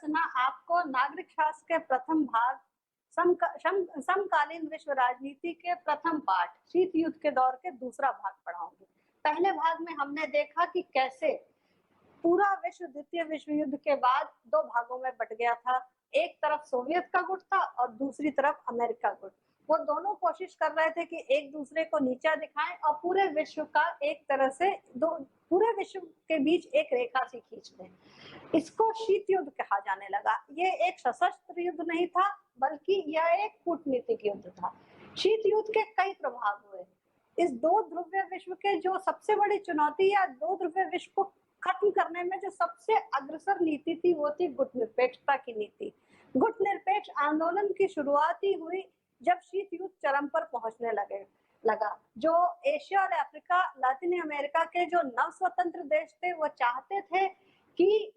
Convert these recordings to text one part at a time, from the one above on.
ना आपको नागरिक शास्त्र के प्रथम भाग समकालीन विश्व राजनीति के प्रथम पाठ शीत युद्ध के दौर के दूसरा भाग पढ़ाऊंगी। पहले भाग में हमने देखा कि कैसे पूरा विश्व द्वितीय विश्व युद्ध के बाद दो भागों में बट गया था। एक तरफ सोवियत का गुट था और दूसरी तरफ अमेरिका गुट। वो दोनों कोशिश कर रहे थे कि एक दूसरे को नीचा दिखाएं और पूरे विश्व का एक तरह से पूरे विश्व के बीच एक रेखा सी खींच दें। इसको शीत युद्ध कहा जाने लगा। ये एक सशस्त्र युद्ध नहीं था, बल्कि यह एक कूटनीतिक युद्ध था। शीत युद्ध के कई प्रभाव हुए। इस दो ध्रुवीय विश्व के जो सबसे बड़ी चुनौती या दो ध्रुवीय विश्व को खत्म करने में जो सबसे अग्रसर नीति थी वो थी गुट निरपेक्षता की नीति। गुट निरपेक्ष आंदोलन की शुरुआत ही हुई जब शीत युद्ध चरम पर पहुंचने लगा। जो एशिया और अफ्रीका, लातिन अमेरिका के जो नव स्वतंत्र देश थे वो चाहते थे कि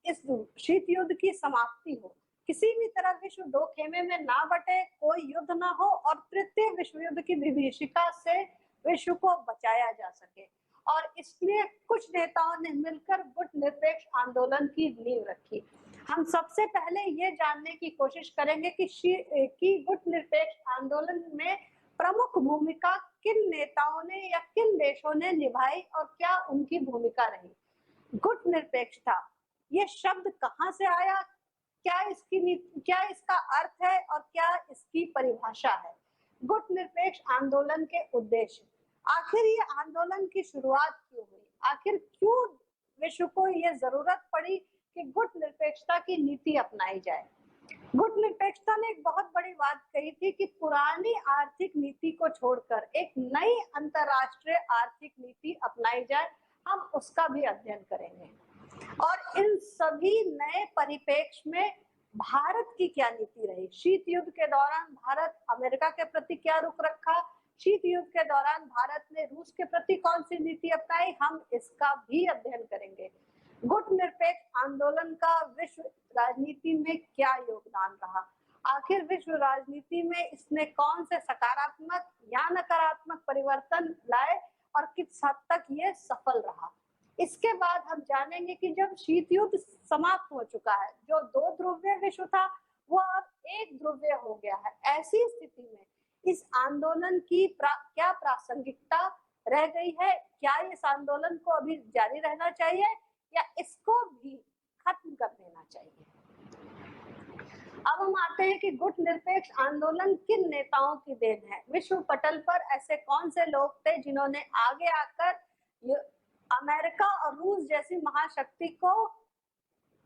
इस शीत युद्ध की समाप्ति हो, किसी भी तरह विश्व दो खेमे में ना बटे, कोई युद्ध ना हो और तृतीय विश्व युद्ध की विभीषिका से विश्व को बचाया जा सके। और इसलिए कुछ नेताओं ने मिलकर गुट निरपेक्ष आंदोलन की नींव रखी। हम सबसे पहले ये जानने की कोशिश करेंगे कि गुट निरपेक्ष आंदोलन में प्रमुख भूमिका किन नेताओं ने या किन देशों ने निभाई और क्या उनकी भूमिका रही। गुट निरपेक्षता ये शब्द कहाँ से आया, क्या इसका अर्थ है और क्या इसकी परिभाषा है। गुट निरपेक्ष आंदोलन के उद्देश्य, आखिर ये आंदोलन की शुरुआत क्यों हुई, आखिर क्यों विश्व को ये जरूरत पड़ी कि गुट निरपेक्षता की नीति अपनाई जाए। गुट निरपेक्षता ने एक बहुत बड़ी बात कही थी कि पुरानी आर्थिक नीति को छोड़कर एक नई अंतरराष्ट्रीय आर्थिक नीति अपनाई जाए। हम उसका भी अध्ययन करेंगे और इन सभी नए परिप्रेक्ष्य में भारत की क्या नीति रही। शीत युद्ध के दौरान भारत अमेरिका के प्रति क्या रुख रखा, शीत युद्ध के दौरान भारत ने रूस के प्रति कौन सी नीति अपनाई, हम इसका भी अध्ययन करेंगे। गुट निरपेक्ष आंदोलन का विश्व राजनीति में क्या योगदान रहा, आखिर विश्व राजनीति में इसने कौन से सकारात्मक या नकारात्मक परिवर्तन लाए और किस हद तक ये सफल रहा। इसके बाद हम जानेंगे कि जब शीत युद्ध समाप्त हो चुका है, जो दो ध्रुवीय विश्व था वो अब एक ध्रुवीय हो गया है, ऐसी स्थिति में इस आंदोलन की क्या प्रासंगिकता रह गई है, क्या इस आंदोलन को अभी जारी रहना चाहिए या इसको भी खत्म कर देना चाहिए। अब हम आते हैं कि गुट निरपेक्ष आंदोलन किन नेताओं की देन है। विश्व पटल पर ऐसे कौन से लोग थे जिन्होंने आगे आकर अमेरिका और रूस जैसी महाशक्ति को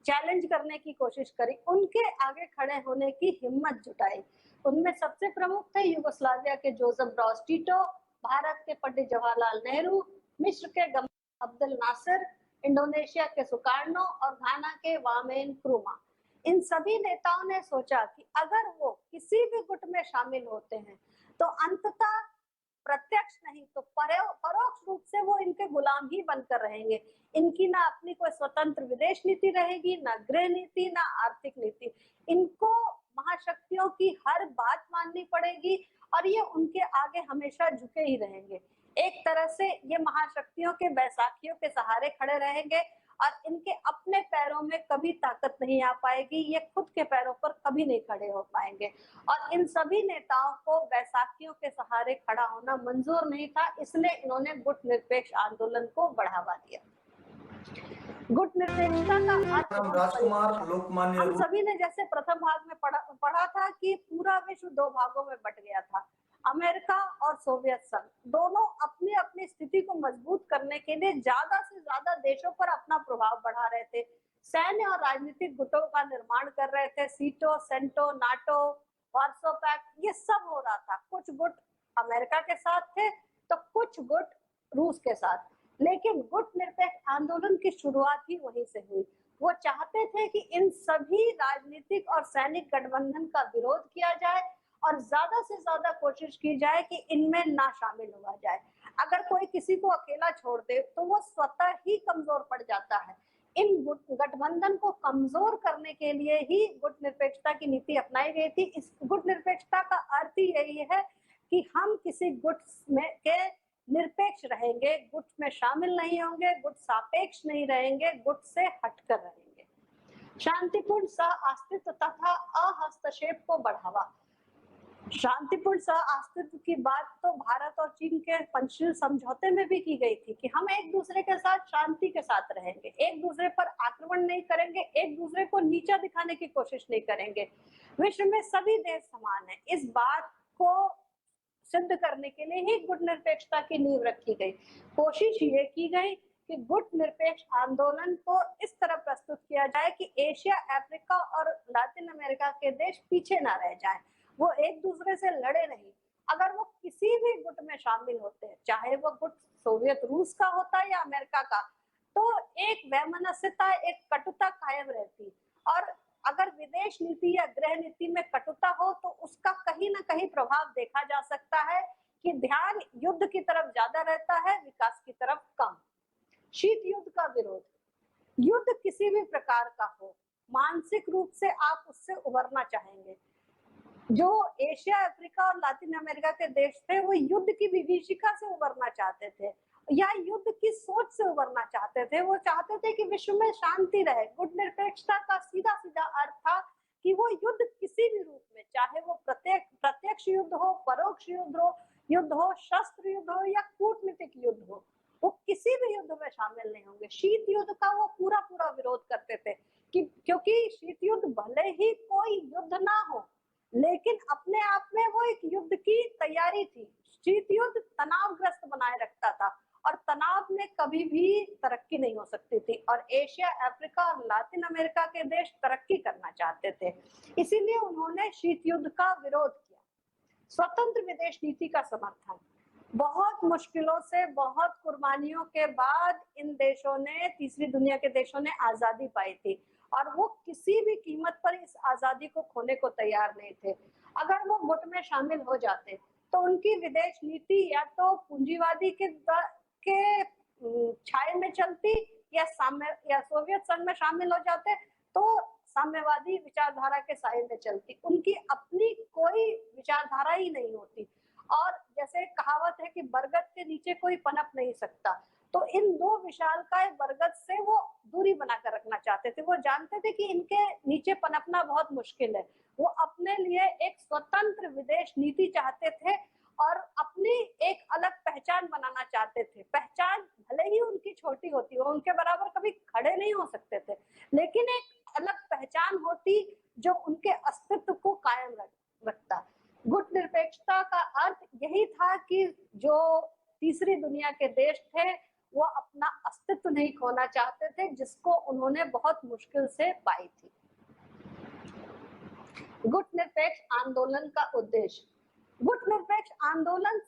चैलेंज करने की कोशिश करी, उनके आगे खड़े होने की हिम्मत जुटाई। उनमें सबसे प्रमुख थे यूगोस्लाविया के जोसेफ ब्रॉज टिटो, भारत के पंडित जवाहरलाल नेहरू, मिस्र के गमाल अब्देल नासिर, इंडोनेशिया के सुकार्नो और घाना के वामेन क्रुमा। इन सभी नेताओं ने सोचा कि अगर वो किसी भी गुट में शामिल होते हैं तो अंततः प्रत्यक्ष नहीं तो परोक्ष रूप से वो इनके गुलाम ही बनकर रहेंगे। इनकी ना अपनी कोई स्वतंत्र विदेश नीति रहेगी, ना गृह नीति, ना आर्थिक नीति। इनको महाशक्तियों की हर बात माननी पड़ेगी और ये उनके आगे हमेशा झुके ही रहेंगे। एक तरह से ये महाशक्तियों के बैसाखियों के सहारे खड़े रहेंगे और इनके अपने पैरों में कभी ताकत नहीं आ पाएगी, ये खुद के पैरों पर कभी नहीं खड़े हो पाएंगे। और इन सभी नेताओं को बैसाखियों के सहारे खड़ा होना मंजूर नहीं था, इसलिए इन्होंने गुट निरपेक्ष आंदोलन को बढ़ावा दिया। गुट निरपेक्षता का अर्थ राजकुमार लोकमान्य, हम सभी ने जैसे प्रथम भाग में पढ़ा था कि पूरा विश्व दो भागों में बट गया था। अमेरिका और सोवियत संघ दोनों अपनी अपनी स्थिति को मजबूत करने के लिए ज्यादा से ज्यादा देशों पर अपना प्रभाव बढ़ा रहे थे, सैन्य और राजनीतिक गुटों का निर्माण कर रहे थे। सीटो, सेंटो, नाटो, वार्सो पैक्ट, ये सब हो रहा था। कुछ गुट अमेरिका के साथ थे तो कुछ गुट रूस के साथ, लेकिन गुट निरपेक्ष आंदोलन की शुरुआत ही वहीं से हुई। वो चाहते थे कि इन सभी राजनीतिक और सैनिक गठबंधन का विरोध किया जाए और ज्यादा से ज्यादा कोशिश की जाए कि इनमें ना शामिल हुआ जाए। अगर कोई किसी को अकेला छोड़ दे तो वो स्वतः ही कमजोर पड़ जाता है। इन गठबंधन को कमजोर करने के लिए ही गुट निरपेक्षता की नीति अपनाई गई थी। इस गुट निरपेक्षता का अर्थ ही यही है कि हम किसी गुट में के निरपेक्ष रहेंगे, गुट में शामिल नहीं होंगे, गुट सापेक्ष नहीं रहेंगे, गुट से हटकर रहेंगे। शांतिपूर्ण सह अस्तित्व तथा अहस्तक्षेप को बढ़ावा। शांतिपूर्ण सह अस्तित्व की बात तो भारत और चीन के पंचशील समझौते में भी की गई थी कि हम एक दूसरे के साथ शांति के साथ रहेंगे, एक दूसरे पर आक्रमण नहीं करेंगे, एक दूसरे को नीचा दिखाने की कोशिश नहीं करेंगे, विश्व में सभी देश समान है। इस बात को सिद्ध करने के लिए ही गुट निरपेक्षता की नींव रखी गई। कोशिश ये की गई कि गुट निरपेक्ष आंदोलन को इस तरह प्रस्तुत किया जाए कि एशिया, अफ्रीका और लातिन अमेरिका के देश पीछे ना रह जाएं, वो एक दूसरे से लड़े नहीं। अगर वो किसी भी गुट में शामिल होते हैं, चाहे वो गुट सोवियत रूस का होता है या अमेरिका का, तो एक वैमनस्यता, एक कटुता कायम रहती। और अगर विदेश नीति या गृह नीति में कटुता हो तो उसका कहीं ना कहीं प्रभाव देखा जा सकता है कि ध्यान युद्ध की तरफ ज्यादा रहता है, विकास की तरफ कम। शीत युद्ध का विरोध। युद्ध किसी भी प्रकार का हो, मानसिक रूप से आप उससे उबरना चाहेंगे। जो एशिया, अफ्रीका और लातिन अमेरिका के देश थे वो युद्ध की विभीषिका से उबरना चाहते थे या युद्ध की सोच से उबरना चाहते थे। वो चाहते थे कि विश्व में शांति रहे। गुट निरपेक्षता का सीधा सीधा अर्थ था कि वो युद्ध किसी भी रूप में, चाहे वो प्रत्यक्ष युद्ध हो, परोक्ष युद्ध हो, शस्त्र युद्ध हो या कूटनीतिक युद्ध हो, वो किसी भी युद्ध में शामिल नहीं होंगे। शीत युद्ध का वो पूरा पूरा विरोध करते थे कि क्योंकि शीत युद्ध भले ही कोई युद्ध ना हो, लेकिन अपने आप में वो एक युद्ध की तैयारी थी। शीत युद्ध तनावग्रस्त बनाए रखता था और तनाव में कभी भी तरक्की नहीं हो सकती थी। और एशिया, अफ्रीका और लातिन अमेरिका के देश तरक्की करना चाहते थे, इसीलिए उन्होंने शीत युद्ध का विरोध किया। स्वतंत्र विदेश नीति का समर्थन। बहुत मुश्किलों से, बहुत कुर्बानियों के बाद इन देशों ने, तीसरी दुनिया के देशों ने आजादी पाई थी और वो किसी भी कीमत पर इस आजादी को खोने को तैयार नहीं थे। अगर वो गुट में शामिल हो जाते तो उनकी विदेश नीति या तो पूंजीवादी के छाये में चलती या सोवियत संघ में शामिल हो जाते तो साम्यवादी विचारधारा के साये में चलती। उनकी अपनी कोई विचारधारा ही नहीं होती। और जैसे कहावत है कि बरगद के नीचे कोई पनप नहीं सकता, तो इन दो विशालकाय बरगद से वो दूरी बनाकर रखना चाहते थे। वो जानते थे कि इनके नीचे पनपना बहुत मुश्किल है। वो अपने लिए एक स्वतंत्र विदेश नीति चाहते थे और अपनी एक अलग पहचान बनाना चाहते थे। पहचान भले ही उनकी छोटी होती, वो उनके बराबर कभी खड़े नहीं हो सकते थे, लेकिन एक अलग पहचान होती जो उनके अस्तित्व को कायम रखता। गुट निरपेक्षता का अर्थ यही था कि जो तीसरी दुनिया के देश थे वो अपना अस्तित्व नहीं खोना चाहते थे, जिसको उन्होंने बहुत मुश्किल से पाई थी। गुट निरपेक्ष आंदोलन का उद्देश्य। गुट निरपेक्ष आंदोलन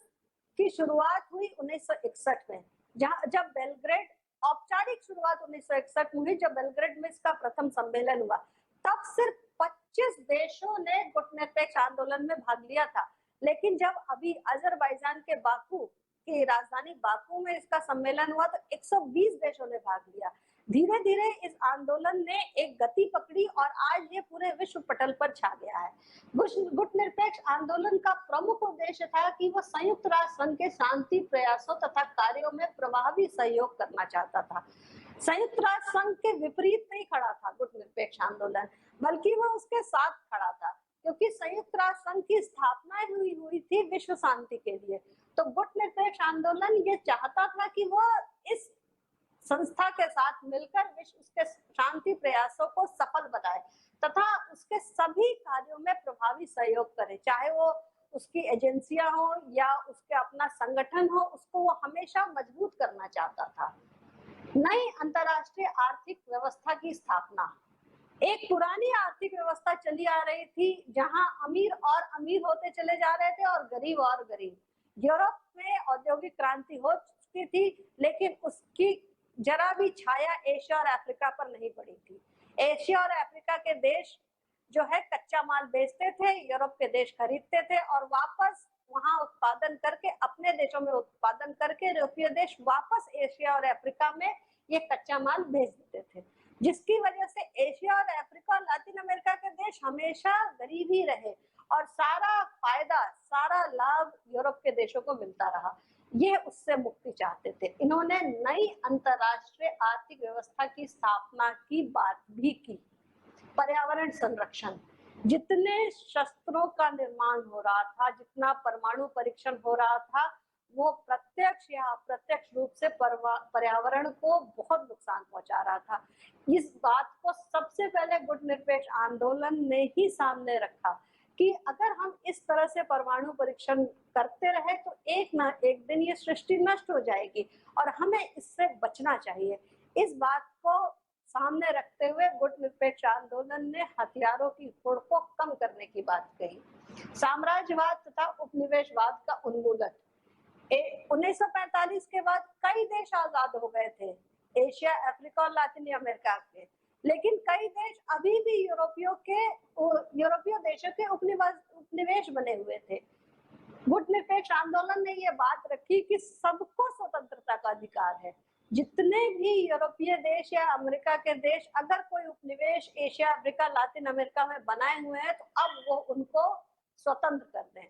की शुरुआत हुई 1961 में, जब बेलग्रेड, औपचारिक शुरुआत 1961 में हुई जब बेलग्रेड में इसका प्रथम सम्मेलन हुआ। तब सिर्फ 25 देशों ने गुट निरपेक्ष आंदोलन में भाग लिया था, लेकिन जब अभी अजरबैजान के बाकू की राजधानी बाकू में इसका सम्मेलन हुआ तो 120 देशों ने भाग लिया। धीरे धीरे इस आंदोलन ने एक गति पकड़ी और आज ये पूरे विश्व पटल पर छा गया है। गुट निरपेक्ष आंदोलन का प्रमुख उद्देश्य था कि वो संयुक्त राष्ट्र संघ के शांति प्रयासों तथा कार्यों में प्रभावी सहयोग करना चाहता था। संयुक्त राष्ट्र संघ के विपरीत नहीं खड़ा था गुट निरपेक्ष आंदोलन, बल्कि वो उसके साथ खड़ा था, क्योंकि संयुक्त राष्ट्र संघ की स्थापना हुई थी विश्व शांति के लिए। तो गुट निरपेक्ष आंदोलन ये चाहता था कि वो इस संस्था के साथ मिलकर विश्व उसके शांति प्रयासों को सफल बनाए तथा उसके सभी कार्यों में प्रभावी सहयोग करे, चाहे वो उसकी एजेंसियां हो या उसके अपना संगठन हो, उसको वो हमेशा मजबूत करना चाहता था। नई अंतरराष्ट्रीय आर्थिक व्यवस्था की स्थापना। एक पुरानी आर्थिक व्यवस्था चली आ रही थी जहां अमीर और अमीर होते चले जा रहे थे और गरीब। यूरोप में औद्योगिक क्रांति हो चुकी थी, लेकिन उसकी जरा भी छाया एशिया और अफ्रीका पर नहीं पड़ी थी। एशिया और अफ्रीका के देश जो है कच्चा माल बेचते थे, यूरोप के देश खरीदते थे और वापस वहां उत्पादन करके, अपने देशों में उत्पादन करके यूरोपीय देश वापस एशिया और अफ्रीका में ये कच्चा माल भेज देते थे, जिसकी वजह से एशिया और अफ्रीका और लातिन अमेरिका के देश हमेशा गरीब ही रहे और सारा फायदा, सारा लाभ यूरोप के देशों को मिलता रहा। ये उससे मुक्ति चाहते थे। इन्होंने नई अंतरराष्ट्रीय आर्थिक व्यवस्था की स्थापना की बात भी की। पर्यावरण संरक्षण, जितने शस्त्रों का निर्माण हो रहा था, जितना परमाणु परीक्षण हो रहा था, वो प्रत्यक्ष या अप्रत्यक्ष रूप से पर्यावरण को बहुत नुकसान पहुंचा रहा था। इस बात को सबसे पहले गुटनिरपेक्ष आंदोलन ने ही सामने रखा कि अगर हम इस तरह से परमाणु परीक्षण करते रहे तो एक ना एक दिन ये सृष्टि नष्ट हो जाएगी और हमें इससे बचना चाहिए। इस बात को सामने रखते हुए गुटनिरपेक्ष आंदोलन ने हथियारों की होड़ को कम करने की बात कही। साम्राज्यवाद तथा उपनिवेशवाद का उन्मूलन। 1945 के बाद कई देश आजाद हो गए थे, एशिया, अफ्रीका और लातिन अमेरिका के, लेकिन कई देश अभी भी यूरोपीय देशों के उपनिवेश बने हुए थे। गुटनिरपेक्ष आंदोलन ने ये बात रखी कि सबको स्वतंत्रता का अधिकार है। जितने भी यूरोपीय देश या अमेरिका के देश अगर कोई उपनिवेश एशिया, अफ्रीका, लातिन अमेरिका में बनाए हुए हैं तो अब वो उनको स्वतंत्र कर दें।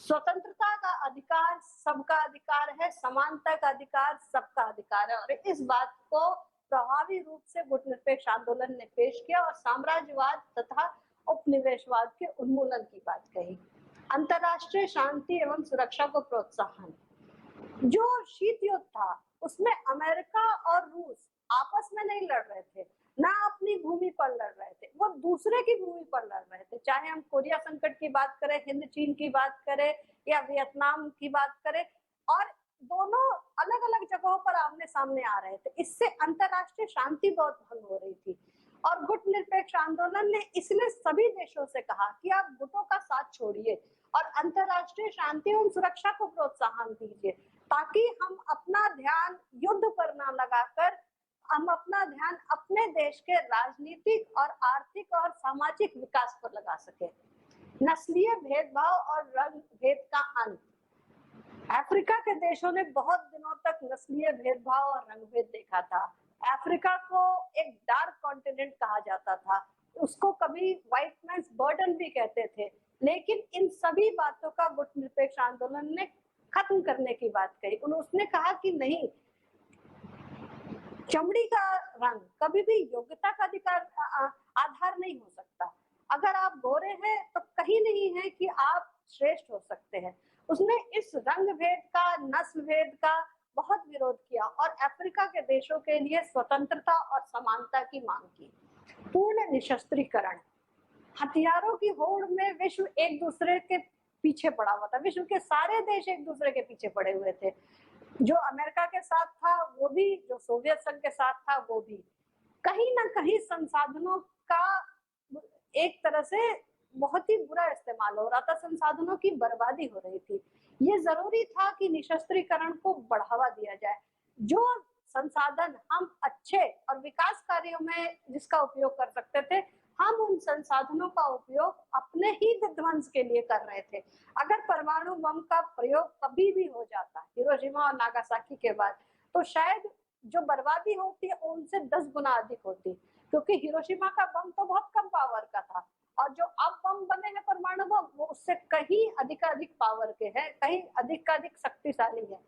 स्वतंत्रता का अधिकार सबका अधिकार है, समानता का अधिकार सबका अधिकार है, और इस बात को प्रभावी रूप से गुटनिरपेक्ष आंदोलन ने पेश किया और साम्राज्यवाद तथा उपनिवेशवाद के उन्मूलन की बात कही। अंतरराष्ट्रीय शांति एवं सुरक्षा को प्रोत्साहन। जो शीत युद्ध था उसमें अमेरिका और रूस आपस में नहीं लड़ रहे थे, ना अपनी भूमि पर लड़ रहे थे, वो दूसरे की भूमि पर लड़ रहे थे। चाहे हम कोरिया संकट की बात करें, हिंद चीन की बात करें या वियतनाम की बात करें, और दोनों अलग अलग जगहों पर आमने सामने आ रहे थे। इससे अंतरराष्ट्रीय शांति बहुत भंग हो रही थी और गुटनिरपेक्ष आंदोलन ने इसलिए सभी देशों से कहा कि आप गुटों का साथ छोड़िए और अंतरराष्ट्रीय शांति एवं सुरक्षा को प्रोत्साहन दीजिए, ताकि हम अपना ध्यान युद्ध पर ना लगाकर हम अपना ध्यान अपने देश के राजनीतिक और आर्थिक और सामाजिक विकास पर लगा सके। नस्लीय भेदभाव और रंग भेद का अंत। अफ्रीका के देशों ने बहुत दिनों तक नस्लीय भेदभाव और रंग भेद देखा था। अफ्रीका को एक डार्क कॉन्टिनेंट कहा जाता था, उसको कभी व्हाइट मैन्स बर्डन भी कहते थे, लेकिन इन सभी बातों का गुटनिरपेक्ष आंदोलन ने खत्म करने की बात कही। उसने कहा कि नहीं, चमड़ी का रंग कभी भी योग्यता का अधिकार आधार नहीं हो सकता। अगर आप गोरे हैं तो कहीं नहीं है कि आप श्रेष्ठ हो सकते हैं। उसने इस रंग भेद का, नस्ल भेद का बहुत विरोध किया और अफ्रीका के देशों के लिए स्वतंत्रता और समानता की मांग की। पूर्ण निशस्त्रीकरण। हथियारों की होड़ में विश्व एक दूसरे के पीछे पड़ा हुआ था। विश्व के सारे देश एक दूसरे के पीछे पड़े हुए थे। जो अमेरिका के साथ था वो भी, जो सोवियत संघ के साथ था वो भी। कहीं ना कहीं संसाधनों का एक तरह से बहुत ही बुरा इस्तेमाल हो रहा था, संसाधनों की बर्बादी हो रही थी। ये जरूरी था कि निशस्त्रीकरण को बढ़ावा दिया जाए। जो संसाधन हम अच्छे और विकास कार्यों में जिसका उपयोग कर सकते थे, हम उन संसाधनों का उपयोग अपने ही विध्वंस के लिए कर रहे थे। अगर परमाणु बम का प्रयोग कभी भी हो जाता हिरोशिमा और नागासाकी के बाद, तो शायद जो बर्बादी होती है उनसे 10 गुना अधिक होती, क्योंकि हिरोशिमा का बम तो बहुत कम पावर का था और जो अब बम बने हैं परमाणु बम, वो उससे कहीं अधिक पावर के हैं, कहीं अधिक शक्तिशाली है।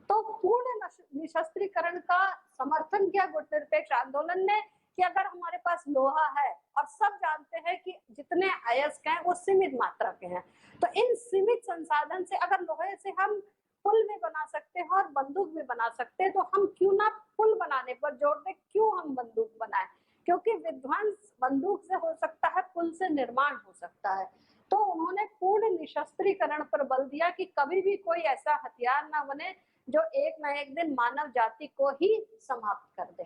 तो पूर्ण निशस्त्रीकरण का समर्थन किया गुटनिरपेक्ष आंदोलन ने कि अगर हमारे पास लोहा है, और सब जानते हैं कि जितने अयस्क हैं वो सीमित मात्रा के हैं, तो इन सीमित संसाधन से अगर लोहे से हम पुल भी बना सकते हैं और बंदूक भी बना सकते हैं, तो हम क्यों ना पुल बनाने पर जोर दें, क्यों हम बंदूक बनाएं? क्योंकि विध्वंस बंदूक से हो सकता है, पुल से निर्माण हो सकता है। तो उन्होंने पूर्ण निशस्त्रीकरण पर बल दिया कि कभी भी कोई ऐसा हथियार ना बने जो एक ना एक दिन मानव जाति को ही समाप्त कर दे।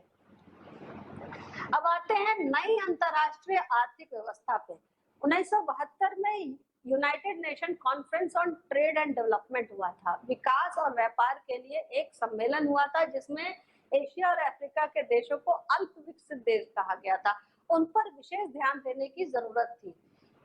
अब आते हैं नई अंतरराष्ट्रीय आर्थिक व्यवस्था पे। 1972 में United nation conference on trade and development हुआ था। विकास और व्यापार के लिए एक सम्मेलन हुआ था जिसमें एशिया और अफ्रीका के देशों को अल्प विकसित देश कहा गया था। उन पर विशेष ध्यान देने की जरूरत थी।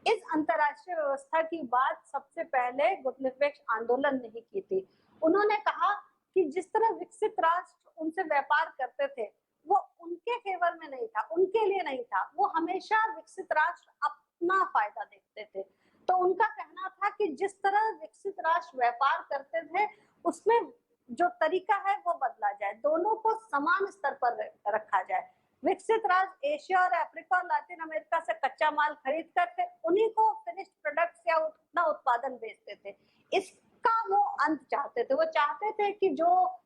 इस अंतरराष्ट्रीय व्यवस्था की बात सबसे पहले गुटनिरपेक्ष आंदोलन ने ही की थी। उन्होंने कहा कि जिस तरह विकसित राष्ट्र उनसे व्यापार करते थे, वो उनके फेवर में नहीं था, उनके लिए नहीं था। वो हमेशा विकसित राष्ट्र अपना फायदा देखते थे। तो उनका कहना था कि जिस तरह विकसित राष्ट्र व्यापार करते थे, उसमें जो तरीका है वो बदला जाए, दोनों को समान स्तर पर रखा जाए। विकसित राज्य एशिया और अफ्रीका और लैटिन अमेरिका से कच्चा माल खरीद करके उन्हीं को फिनिश्ड प्रोडक्ट्स या उतना उत्पादन बेचते थे। इसका वो अंत चाहते थे। वो चाहते थे कि जो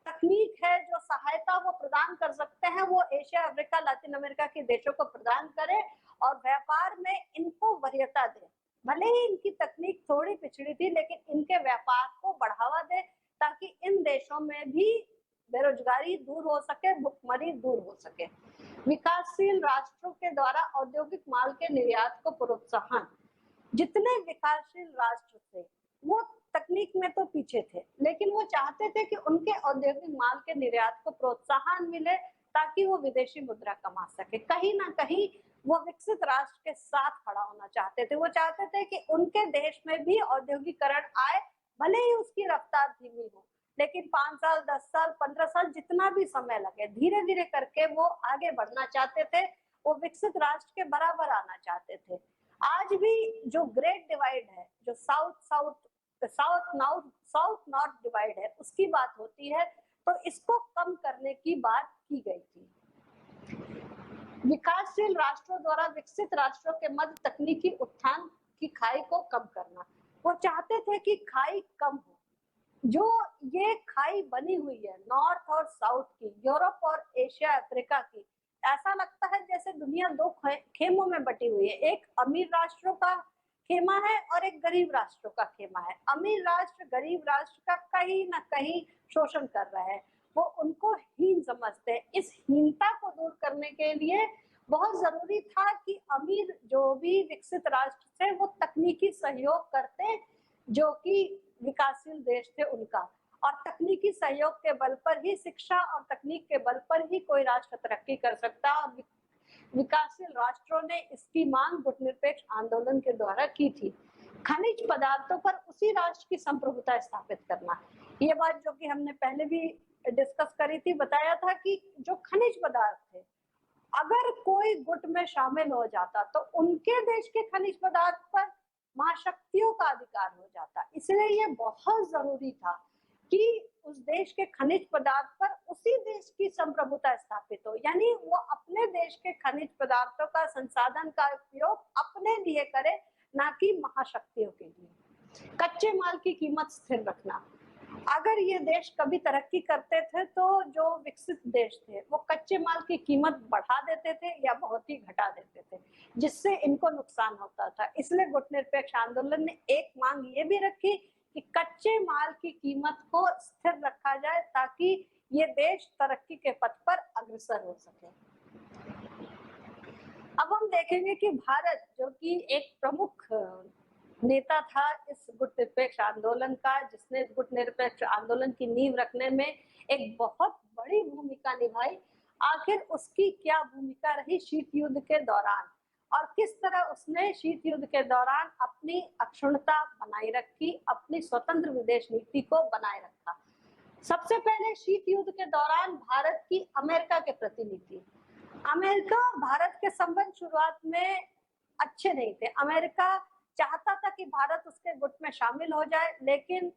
तकनीक है, जो सहायता वो प्रदान कर सकते हैं, वो एशिया, अफ्रीका, लैटिन अमेरिका के देशों को प्रदान करें और व्यापार में इनको वरीयता दे। भले ही इनकी तकनीक थोड़ी पिछड़ी थी, लेकिन इनके व्यापार को बढ़ावा दे ताकि इन देशों में भी बेरोजगारी दूर हो सके, भुखमरी दूर हो सके। विकासशील राष्ट्रों के द्वारा औद्योगिक माल के निर्यात को प्रोत्साहन। जितने विकासशील राष्ट्र थे वो तकनीक में तो पीछे थे, लेकिन वो चाहते थे कि उनके औद्योगिक माल के निर्यात को प्रोत्साहन मिले ताकि वो विदेशी मुद्रा कमा सके। कहीं ना कहीं वो विकसित राष्ट्र के साथ खड़ा होना चाहते थे। वो चाहते थे कि उनके देश में भी औद्योगिकरण आए, भले ही उसकी रफ्तार धीमी हो, लेकिन 5 साल, 10 साल, 15 साल, जितना भी समय लगे, धीरे धीरे करके वो आगे बढ़ना चाहते थे। वो विकसित राष्ट्र के बराबर आना चाहते थे। आज भी जो ग्रेट डिवाइड है, जो साउथ नॉर्थ डिवाइड है, उसकी बात होती है, तो इसको कम करने की बात की गई थी। विकासशील राष्ट्रों द्वारा विकसित राष्ट्रों के मध्य तकनीकी उत्थान की खाई को कम करना। वो चाहते थे कि खाई कम हो। जो ये खाई बनी हुई है नॉर्थ और साउथ की, यूरोप और एशिया, अफ्रीका की, ऐसा लगता है जैसे दुनिया दो खेमों में बटी हुई है। एक अमीर राष्ट्रों का खेमा है और एक गरीब राष्ट्रों का खेमा है। अमीर राष्ट्र गरीब राष्ट्र का कहीं ना कहीं शोषण कर रहे हैं, वो उनको हीन समझते हैं। इस हीनता को दूर करने के लिए बहुत जरूरी था कि अमीर जो भी विकसित राष्ट्र थे वो तकनीकी सहयोग करते, जो कि विकासशील देश थे उनका। और तकनीकी सहयोग के बल पर ही, शिक्षा और तकनीक के बल पर ही कोई राष्ट्र तरक्की कर सकता। और विकासशील राष्ट्रों ने इसकी मांग गुटनिरपेक्ष आंदोलन के द्वारा की थी। खनिज पदार्थों पर उसी राष्ट्र की संप्रभुता स्थापित करना, ये बात जो कि हमने पहले भी डिस्कस करी थी, बताया था कि जो खनिज पदार्थ थे, अगर कोई गुट में शामिल हो जाता तो उनके देश के खनिज पदार्थ पर महाशक्तियों का अधिकार हो जाता। इसलिए ये बहुत जरूरी था कि उस देश के खनिज पदार्थ पर उसी देश की संप्रभुता स्थापित हो, यानी वो अपने देश के खनिज पदार्थों का, संसाधन का उपयोग अपने लिए करे, ना कि महाशक्तियों के लिए। कच्चे माल की कीमत स्थिर रखना। अगर ये देश कभी तरक्की करते थे तो जो विकसित देश थे वो कच्चे माल की कीमत बढ़ा देते थे या बहुत ही घटा देते थे, जिससे इनको नुकसान होता था। इसलिए गुटनिरपेक्ष आंदोलन ने एक मांग ये भी रखी कि कच्चे माल की कीमत को स्थिर रखा जाए ताकि ये देश तरक्की के पथ पर अग्रसर हो सके। अब हम देखेंगे कि भारत, जो कि एक प्रमुख नेता था इस गुटनिरपेक्ष आंदोलन का, जिसने गुटनिरपेक्ष आंदोलन की नींव रखने में एक बहुत बड़ी भूमिका निभाई, आखिर उसकी क्या भूमिका रही शीत युद्ध के दौरान, और किस तरह उसने शीत युद्ध के दौरान अपनी अक्षुण्णता बनाए रखी, अपनी स्वतंत्र विदेश नीति को बनाए रखा। सबसे पहले शीत युद्ध के दौरान भारत की अमेरिका के प्रति नीति। अमेरिका और भारत के संबंध शुरुआत में अच्छे नहीं थे। अमेरिका चाहता था कि भारत उसके गुट में शामिल हो जाए, लेकिन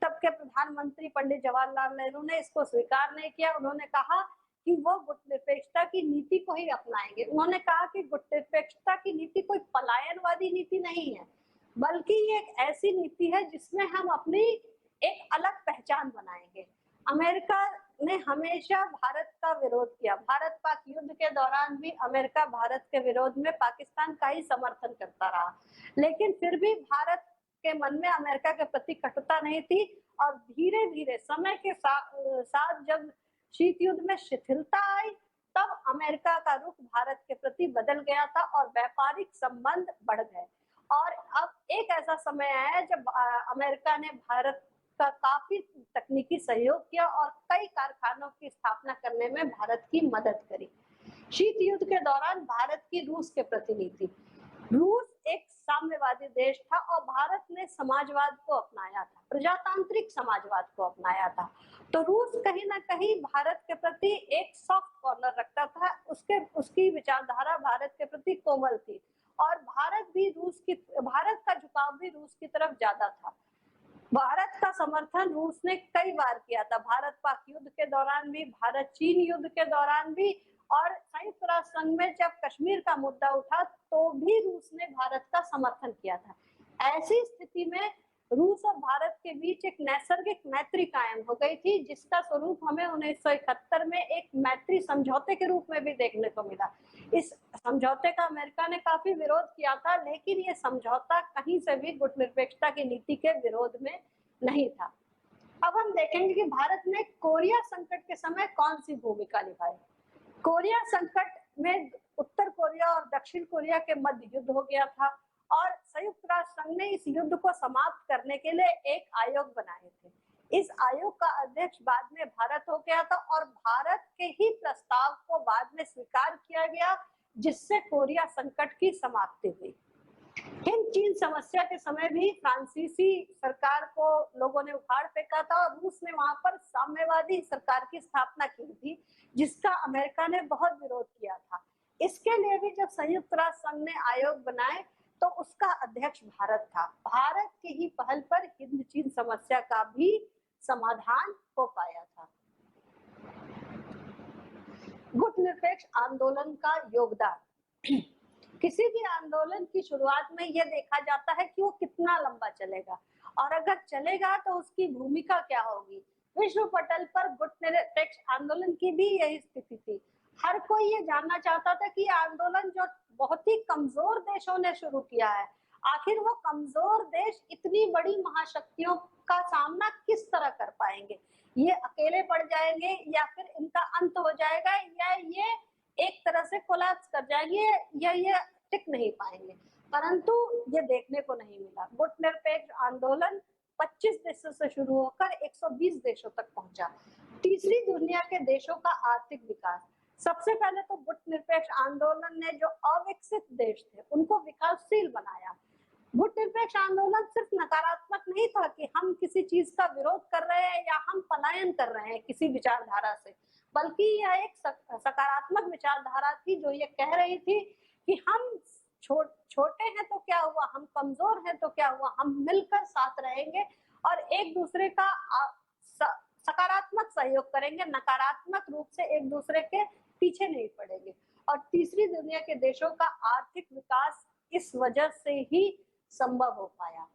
तब के प्रधानमंत्री पंडित जवाहरलाल नेहरू ने इसको स्वीकार नहीं किया। उन्होंने कहा कि वो गुटनिरपेक्षता की नीति को ही अपनाएंगे। उन्होंने कहा कि गुटनिरपेक्षता की नीति कोई पलायनवादी नीति नहीं है, बल्कि ये एक ऐसी नीति है जिसमें हम अपनी एक अलग पहचान बनाएंगे। अमेरिका ने हमेशा भारत का विरोध किया। भारत पाक युद्ध के दौरान भी अमेरिका भारत के विरोध में पाकिस्तान का ही समर्थन करता रहा, लेकिन फिर भी भारत के मन में अमेरिका के प्रति कटुता नहीं थी। और धीरे धीरे समय के साथ जब शीत युद्ध में शिथिलता आई, तब अमेरिका का रुख भारत के प्रति बदल गया था और व्यापारिक संबंध बढ़ गए। और अब एक ऐसा समय आया जब अमेरिका ने भारत का काफी तकनीकी सहयोग किया और कई कारखानों की स्थापना करने में भारत की मदद करी। शीत युद्ध के दौरान भारत की रूस के प्रति नीति। रूस एक साम्यवादी देश था और भारत ने समाजवाद को अपनाया था, प्रजातांत्रिक समाजवाद को अपनाया था। तो रूस कहीं ना कहीं भारत के प्रति एक सॉफ्ट कॉर्नर रखता था। उसकी विचारधारा भारत के प्रति कोमल थी और भारत का झुकाव भी रूस की तरफ ज्यादा था। भारत का समर्थन रूस ने कई बार किया था, भारत पाक युद्ध के दौरान भी, भारत चीन युद्ध के दौरान भी, और संयुक्त राष्ट्र संघ में जब कश्मीर का मुद्दा उठा तो भी रूस ने भारत का समर्थन किया था। ऐसी स्थिति में रूस और भारत के बीच एक नैसर्गिक मैत्री कायम हो गई थी, जिसका स्वरूप हमें 1971 में एक मैत्री समझौते के रूप में भी देखने को मिला। इस समझौते का अमेरिका ने काफी विरोध किया था, लेकिन ये समझौता कहीं से भी गुटनिरपेक्षता की नीति के विरोध में नहीं था। अब हम देखेंगे कि भारत ने कोरिया संकट के समय कौन सी भूमिका निभाई। कोरिया संकट में उत्तर कोरिया और दक्षिण कोरिया के मध्य युद्ध हो गया था और संयुक्त राष्ट्र संघ ने इस युद्ध को समाप्त करने के लिए एक आयोग बनाए थे। इस आयोग का अध्यक्ष बाद में भारत हो गया था और भारत के ही प्रस्ताव को बाद में स्वीकार किया गया, जिससे कोरिया संकट की समाप्ति हुई। हिंद चीन समस्या के समय भी फ्रांसीसी सरकार को लोगों ने उखाड़ फेंका था और रूस ने वहां पर साम्यवादी सरकार की स्थापना की थी, जिसका अमेरिका ने बहुत विरोध किया था। इसके लिए भी जब संयुक्त राष्ट्र संघ ने आयोग बनाए तो उसका अध्यक्ष भारत था। भारत की ही पहल पर हिंद चीन समस्या का भी समाधान हो पाया था। गुटनिरपेक्ष आंदोलन का योगदान। किसी भी आंदोलन की शुरुआत में यह देखा जाता है कि वो कितना लंबा चलेगा और अगर चलेगा तो उसकी भूमिका क्या होगी। विश्व पटल पर गुटनिरपेक्ष आंदोलन की भी यही स्थिति थी। हर कोई ये जानना चाहता था कि आंदोलन जो बहुत ही कमजोर देशों ने शुरू किया है, आखिर वो कमजोर देश इतनी बड़ी महाशक्तियों का सामना किस तरह कर पाएंगे। ये अकेले पड़ जाएंगे या फिर इनका अंत हो जाएगा या ये एक तरह से कोलैप्स कर जाएंगे या ये टिक नहीं पाएंगे। परंतु ये देखने को नहीं मिला। गुटनिरपेक्ष आंदोलन 25 देशों से शुरू होकर 120 देशों तक पहुंचा। तीसरी दुनिया के देशों का आर्थिक विकास। सबसे पहले तो गुटनिरपेक्ष आंदोलन ने जो अविकसित देश थे उनको विकासशील बनाया। गुटनिरपेक्ष आंदोलन सिर्फ नकारात्मक नहीं था कि हम किसी चीज का विरोध कर रहे हैं या हम पलायन कर रहे हैं किसी विचारधारा से, बल्कि यह एक सकारात्मक विचारधारा थी जो ये कह रही थी कि हम छोटे हैं तो क्या हुआ, हम कमजोर हैं तो क्या हुआ, हम मिलकर साथ रहेंगे और एक दूसरे का सकारात्मक सहयोग करेंगे, नकारात्मक रूप से एक दूसरे के पीछे नहीं पड़ेंगे। और तीसरी दुनिया के देशों का आर्थिक विकास इस वजह से ही संभव हो पाया।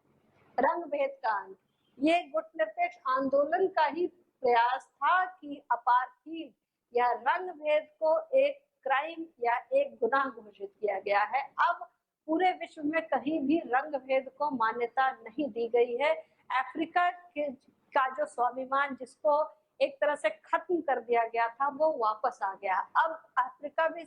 रंग भेद का अंत, ये गुटनिरपेक्ष आंदोलन का ही प्रयास था कि अपार्थीड या रंग भेद को एक क्राइम या एक गुनाह घोषित किया गया है। अब पूरे विश्व में कहीं भी रंग भेद को मान्यता नहीं दी गई है। अफ्रीका का जो स्वाभिमान जिसको एक तरह से खत्म कर दिया गया था वो वापस आ गया। अब अफ्रीका भी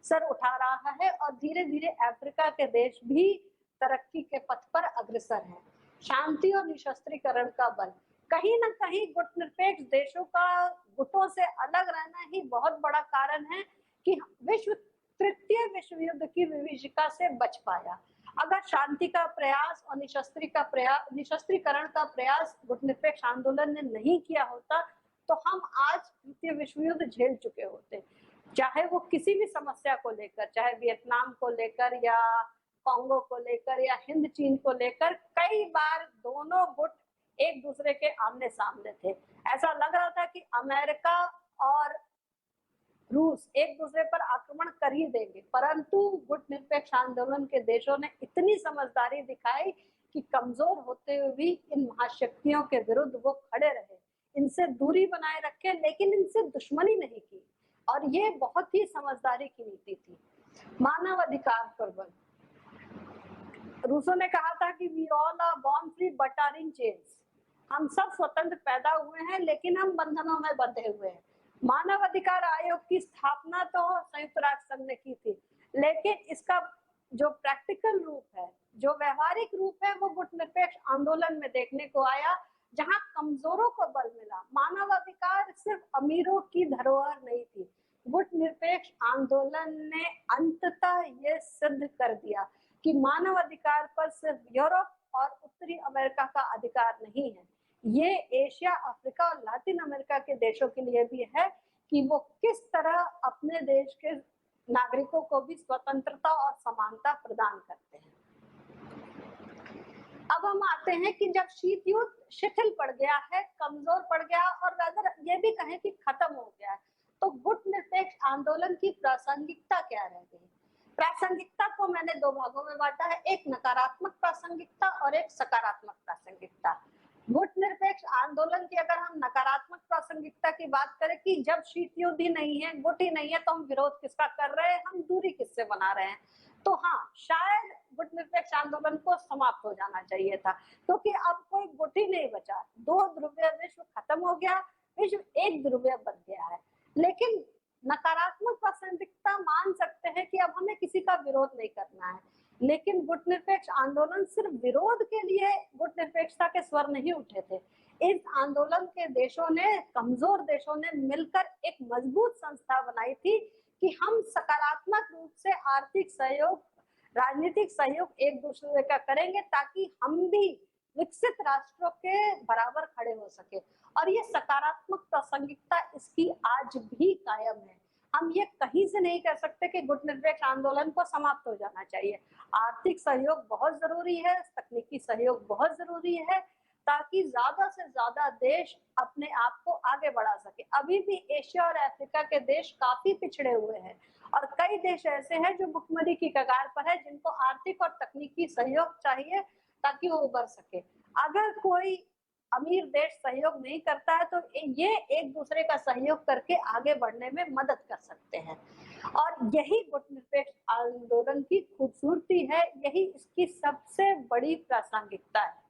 सर उठा रहा है और धीरे धीरे अफ्रीका के देश भी तरक्की के पथ पर अग्रसर हैं। शांति और निशस्त्रीकरण का बल, कहीं ना कहीं गुटनिरपेक्ष देशों का गुटों से अलग रहना ही बहुत बड़ा कारण है कि तृतीय विश्व युद्ध की विभीषिका से बच पाया। अगर शांति का प्रयास और निशस्त्रीकरण का प्रयास गुटनिरपेक्ष आंदोलन ने नहीं किया होता तो हम आज तृतीय विश्व युद्ध झेल चुके होते। चाहे वो किसी भी समस्या को लेकर, चाहे वियतनाम को लेकर या कांगो को लेकर या हिंद चीन को लेकर, कई बार दोनों गुट एक दूसरे के आमने सामने थे। ऐसा लग रहा था कि अमेरिका और रूस एक दूसरे पर आक्रमण कर ही देंगे, परंतु गुटनिरपेक्ष आंदोलन के देशों ने इतनी समझदारी दिखाई कि कमजोर होते हुए भी इन महाशक्तियों के विरुद्ध वो खड़े रहे, इनसे दूरी बनाए रखे, लेकिन इनसे दुश्मनी नहीं की। और ये बहुत ही समझदारी की नीति थी। मानव अधिकार पर बल, रूसों ने कहा था कि we all are born free but are in chains, हम सब स्वतंत्र पैदा हुए हैं लेकिन हम बंधनों में बंधे हुए हैं। मानव अधिकार आयोग की स्थापना तो संयुक्त राष्ट्र संघ ने की थी, लेकिन इसका जो प्रैक्टिकल रूप है, जो व्यवहारिक रूप है, वो गुटनिरपेक्ष आंदोलन में देखने को आया, जहां कमजोरों को बल मिला। मानव अधिकार सिर्फ अमीरों की धरोहर नहीं थी। गुटनिरपेक्ष आंदोलन ने अंततः ये सिद्ध कर दिया कि मानव अधिकार पर सिर्फ यूरोप और उत्तरी अमेरिका का अधिकार नहीं है, ये एशिया, अफ्रीका और लातिन अमेरिका के देशों के लिए भी है कि वो किस तरह अपने देश के नागरिकों को भी स्वतंत्रता और समानता प्रदान करते हैं। अब हम आते हैं कि जब शीत युद्ध शिथिल पड़ गया है, कमजोर पड़ गया और अगर ये भी कहें कि खत्म हो गया है, तो गुटनिरपेक्ष आंदोलन की प्रासंगिकता क्या रह गई? प्रासंगिकता को मैंने दो भागों में बांटा है, एक नकारात्मक प्रासंगिकता और एक सकारात्मक प्रासंगिकता। गुट निरपेक्ष आंदोलन की अगर हम नकारात्मक प्रासंगिकता की बात करें कि जब शीत युद्ध ही नहीं है, गुट ही नहीं है, तो हम विरोध किसका कर रहे हैं, हम दूरी किससे बना रहे हैं? तो हाँ, शायद गुट निरपेक्ष आंदोलन को समाप्त हो जाना चाहिए था, क्योंकि अब कोई गुट ही नहीं बचा, दो ध्रुवीय विश्व खत्म हो गया, विश्व एक ध्रुवीय बन गया है। लेकिन नकारात्मक प्रासंगिकता मान सकते हैं कि अब हमें किसी का विरोध नहीं करना है, लेकिन गुट निरपेक्ष आंदोलन सिर्फ विरोध के लिए गुट निरपेक्षता के स्वर नहीं उठे थे। इस आंदोलन के देशों ने, कमजोर देशों ने मिलकर एक मजबूत संस्था बनाई थी कि हम सकारात्मक रूप से आर्थिक सहयोग, राजनीतिक सहयोग एक दूसरे का करेंगे, ताकि हम भी विकसित राष्ट्रों के बराबर खड़े हो सके। और ये सकारात्मक प्रासंगिकता इसकी आज भी कायम है। हम ये कहीं से नहीं कह सकते कि गुट निरपेक्ष आंदोलन को समाप्त हो जाना चाहिए। आर्थिक सहयोग बहुत जरूरी है, तकनीकी सहयोग बहुत जरूरी है, ताकि ज्यादा से ज्यादा देश अपने आप को आगे बढ़ा सके। अभी भी एशिया और अफ्रीका के देश काफी पिछड़े हुए हैं और कई देश ऐसे हैं जो भुखमरी की कगार पर है, जिनको आर्थिक और तकनीकी सहयोग चाहिए ताकि वो उभर सके। अगर कोई अमीर देश सहयोग नहीं करता है तो ये एक दूसरे का सहयोग करके आगे बढ़ने में मदद कर सकते हैं। और यही गुट निरपेक्ष आंदोलन की खूबसूरती है, यही इसकी सबसे बड़ी प्रासंगिकता है।